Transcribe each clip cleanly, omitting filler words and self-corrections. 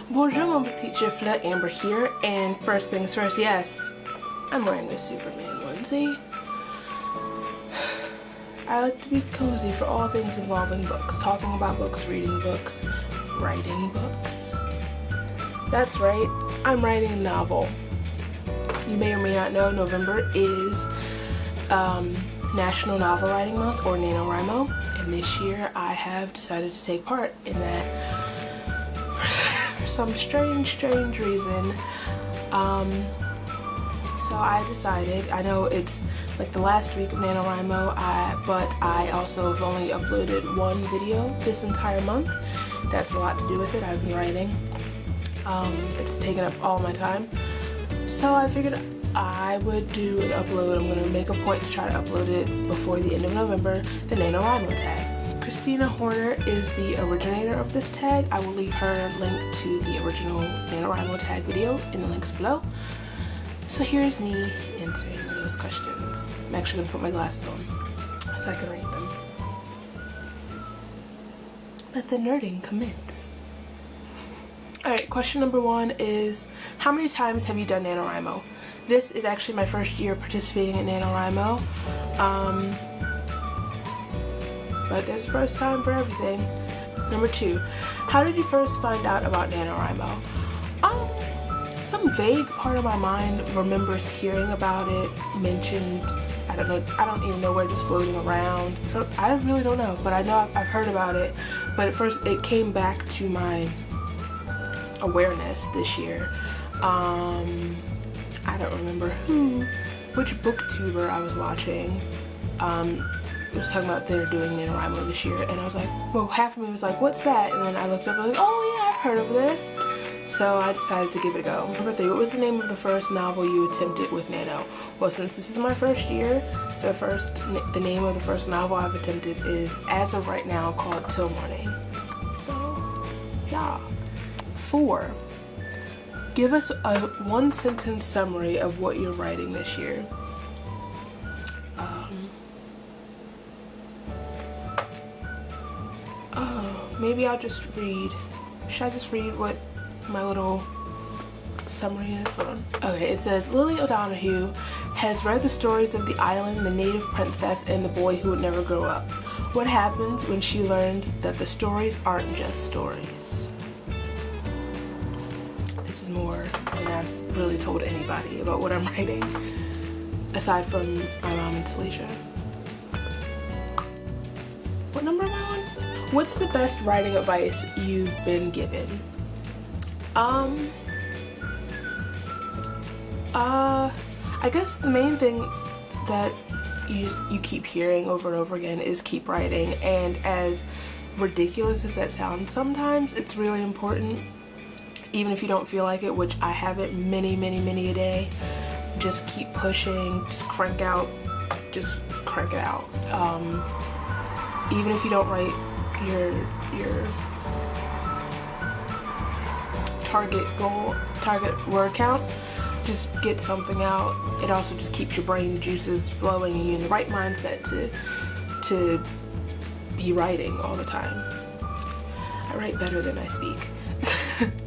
Bonjour, mon petit gifle, Amber here, and first things first, yes, I'm wearing a Superman onesie. I like to be cozy for all things involving books, talking about books, reading books, writing books. That's right, I'm writing a novel. You may or may not know November is National Novel Writing Month, or NaNoWriMo, and this year I have decided to take part in that for some strange reason. So I decided, I know it's like the last week of NaNoWriMo, but I also have only uploaded one video this entire month. That's a lot to do with it. I've been writing. It's taken up all my time. So I figured I would do an upload. I'm going to make a point to try to upload it before the end of November, the NaNoWriMo Tag. Christina Horner is the originator of this tag. I will leave her link to the original NaNoWriMo Tag video in the links below. So here's me answering those questions. I'm actually going to put my glasses on so I can read them. Let the nerding commence. Alright, question number one is, how many times have you done NaNoWriMo? This is actually my first year participating in NaNoWriMo. But there's a first time for everything. Number two, how did you first find out about NaNoWriMo? Some vague part of my mind remembers hearing about it mentioned. I don't even know where, just floating around. I really don't know, but I know I've heard about it. But at first it came back to my awareness this year. I don't remember which booktuber I was watching. It was talking about they're doing NaNoWriMo this year, and I was like, well, half of me was like, what's that? And then I looked up and I was like, oh yeah, I've heard of this. So I decided to give it a go. Number three, what was the name of the first novel you attempted with Nano? Well, since this is my first year, the name of the first novel I've attempted is, as of right now, called Till Morning. So, yeah. 4, give us a one-sentence summary of what you're writing this year. Maybe I'll just read. Should I just read what my little summary is? Hold on. Okay, it says, Lily O'Donoghue has read the stories of the island, the native princess, and the boy who would never grow up. What happens when she learns that the stories aren't just stories? This is more than I've really told anybody about what I'm writing, aside from my mom and Talisha. What number am I on? What's the best writing advice you've been given? I guess the main thing that you keep hearing over and over again is keep writing, and as ridiculous as that sounds sometimes, it's really important, even if you don't feel like it, which I have it many a day. Just keep pushing, just crank it out. Even if you don't write your target word count, just get something out. It also just keeps your brain juices flowing and you in the right mindset to be writing all the time. I write better than I speak.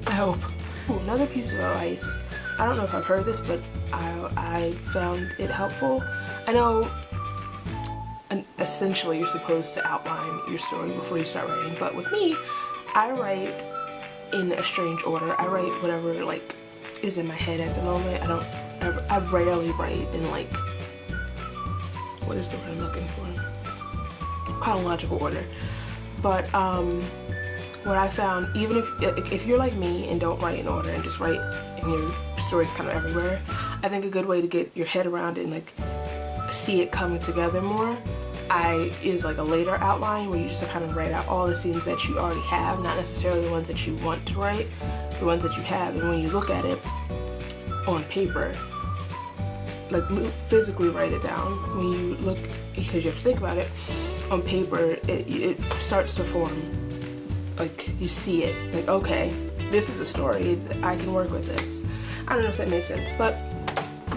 I hope. Ooh, another piece of advice. I don't know if I've heard this, but I found it helpful. I know essentially you're supposed to outline your story before you start writing, but with me, I write in a strange order. I write whatever is in my head at the moment. I rarely write in what is the word I'm looking for? Chronological order. But what I found, even if you're like me and don't write in order and just write and your story's kind of everywhere, I think a good way to get your head around it and see it coming together more is a later outline where you just kind of write out all the scenes that you already have, not necessarily the ones that you want to write, the ones that you have. And when you look at it on paper, physically write it down. When you look, because you have to think about it, on paper it starts to form. You see it, okay, this is a story, I can work with this. I don't know if that makes sense, but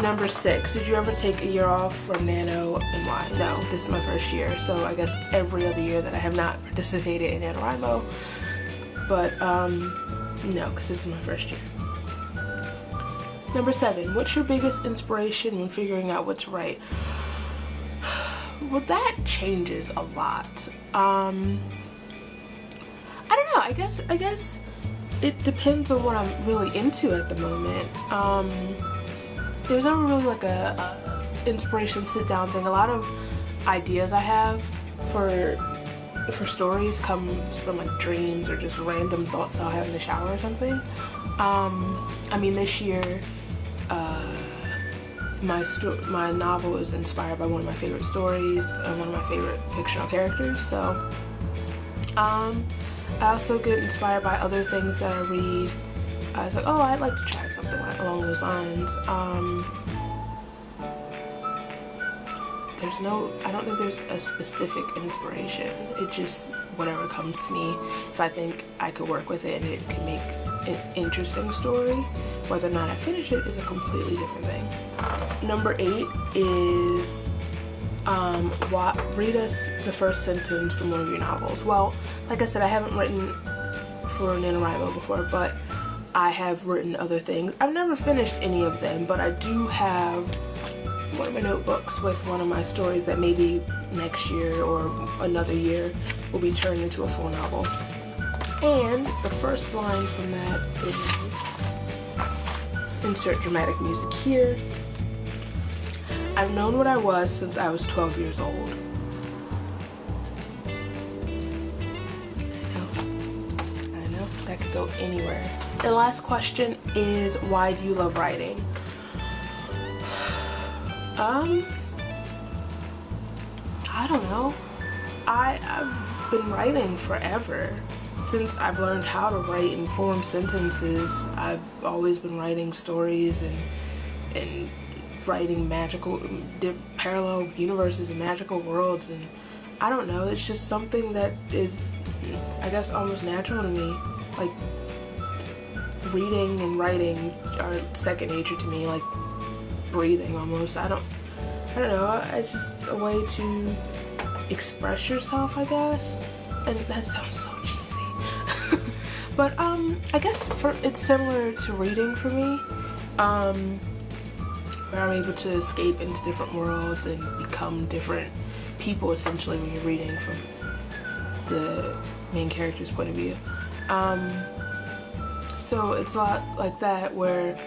Number 6, did you ever take a year off from Nano, and why? No, this is my first year, so I guess every other year that I have not participated in NaNoWriMo. But No, because this is my first year. Number 7, what's your biggest inspiration when figuring out what to write? Well, that changes a lot. I don't know, I guess it depends on what I'm really into at the moment. There's never really like a inspiration sit down thing. A lot of ideas I have for stories comes from like dreams or just random thoughts I'll have in the shower or something. I mean, this year my novel is inspired by one of my favorite stories and one of my favorite fictional characters, so I also get inspired by other things that I read. I was like, oh, I'd like to try something along those lines. I don't think there's a specific inspiration. It's just whatever comes to me. If I think I could work with it and it can make an interesting story, whether or not I finish it is a completely different thing. Number 8 is read us the first sentence from one of your novels. Well, like I said, I haven't written for NaNoWriMo before, but I have written other things. I've never finished any of them, but I do have one of my notebooks with one of my stories that maybe next year or another year will be turned into a full novel. And the first line from that is, insert dramatic music here, I've known what I was since I was 12 years old. I know, that could go anywhere. The last question is, why do you love writing? I don't know. I've been writing forever. Since I've learned how to write and form sentences, I've always been writing stories and writing magical, parallel universes and magical worlds, and I don't know, it's just something that is, I guess, almost natural to me. Like, reading and writing are second nature to me, like breathing almost. I don't know, it's just a way to express yourself, I guess, and that sounds so cheesy. But I guess it's similar to reading for me, where I'm able to escape into different worlds and become different people essentially when you're reading from the main character's point of view. So it's a lot like that, where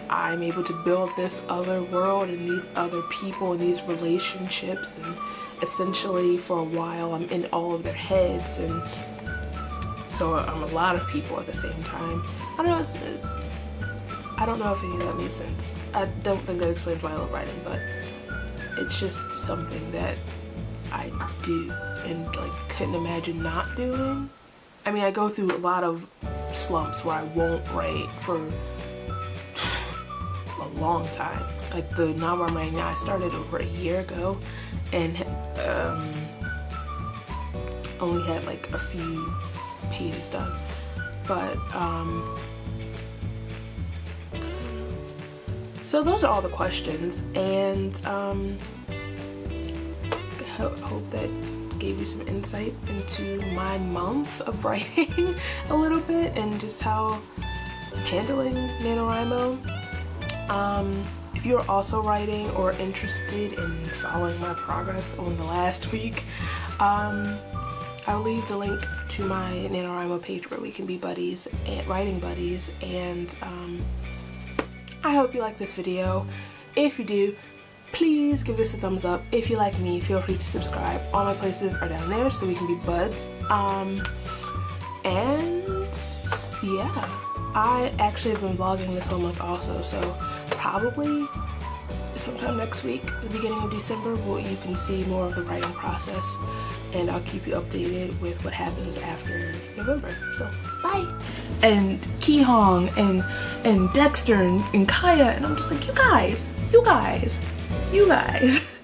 I'm able to build this other world and these other people and these relationships, and essentially for a while I'm in all of their heads, and so I'm a lot of people at the same time. I don't know if any of that made sense. I don't think that explains why I love writing, but it's just something that I do and like couldn't imagine not doing. I mean, I go through a lot of slumps where I won't write for a long time. Like the novel I'm writing now, I started over a year ago and only had like a few pages done. But so those are all the questions, and I hope that gave you some insight into my month of writing a little bit and just how I'm handling NaNoWriMo. If you're also writing or interested in following my progress on the last week, I'll leave the link to my NaNoWriMo page where we can be buddies and writing buddies, and I hope you like this video. If you do, please give this a thumbs up. If you like me, feel free to subscribe. All my places are down there so we can be buds. And yeah, I actually have been vlogging this whole month also, so probably sometime next week, the beginning of December, you can see more of the writing process, and I'll keep you updated with what happens after November. So bye. And Ki-hong and Dexter and Kaya, and I'm just like, you guys.